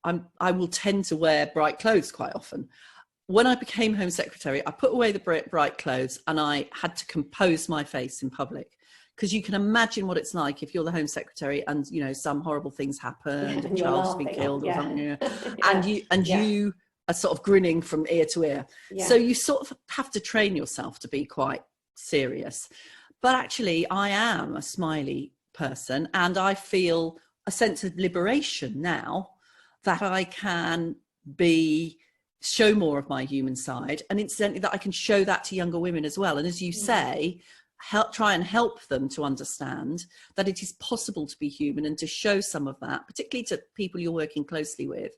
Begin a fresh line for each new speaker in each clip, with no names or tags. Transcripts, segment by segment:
I will tend to wear bright clothes quite often. When I became Home Secretary, I put away the bright clothes and I had to compose my face in public. Because you can imagine what it's like if you're the Home Secretary and, you know, some horrible things happened, a child's been killed or something, you are sort of grinning from ear to ear. So you sort of have to train yourself to be quite serious. But actually, I am a smiley person and I feel a sense of liberation now that I can show more of my human side, and incidentally that I can show that to younger women as well. And as you say, try and help them to understand that it is possible to be human and to show some of that, particularly to people you're working closely with,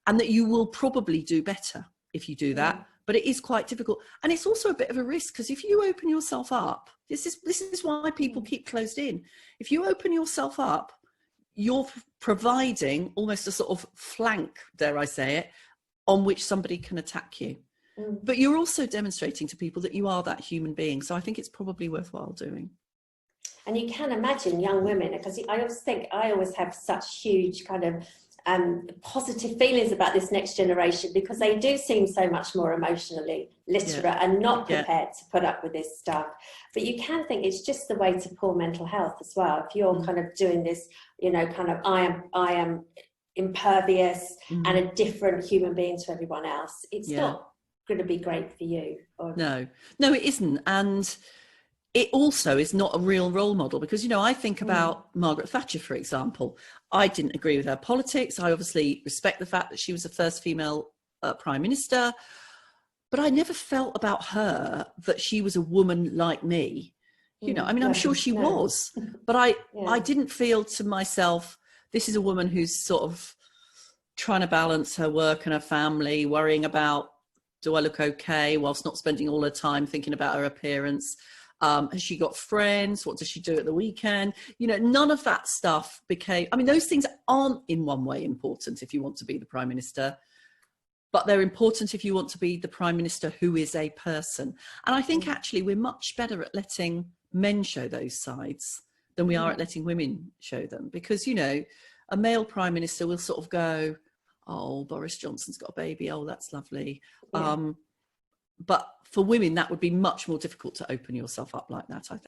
and that you will probably do better if you do that. But it is quite difficult, and it's also a bit of a risk, because if you open yourself up, this is why people keep closed in. If you open yourself up, you're providing almost a sort of flank, dare I say it, on which somebody can attack you. But you're also demonstrating to people that you are that human being. So I think it's probably worthwhile doing.
And you can imagine young women, because I always have such huge kind of positive feelings about this next generation, because they do seem so much more emotionally literate and not prepared to put up with this stuff. But you can think it's just the way to poor mental health as well. If you're kind of doing this, you know, kind of I am impervious and a different human being to everyone else, it's not going to be great for you. No, it isn't. And it also is not a real role model, because, you know, I think about Margaret Thatcher, for example. I didn't agree with her politics. I obviously respect the fact that she was the first female prime minister, but I never felt about her that she was a woman like me. You know, I mean, I'm sure she was, but I didn't feel to myself, this is a woman who's sort of trying to balance her work and her family, worrying about, do I look okay, whilst not spending all her time thinking about her appearance. Has she got friends? What does she do at the weekend? You know, none of that stuff became, I mean, those things aren't in one way important if you want to be the Prime Minister, but they're important if you want to be the Prime Minister who is a person. And I think actually we're much better at letting men show those sides than we are at letting women show them. Because, you know, a male Prime Minister will sort of go, oh, Boris Johnson's got a baby, oh, that's lovely. But for women, that would be much more difficult to open yourself up like that, I think.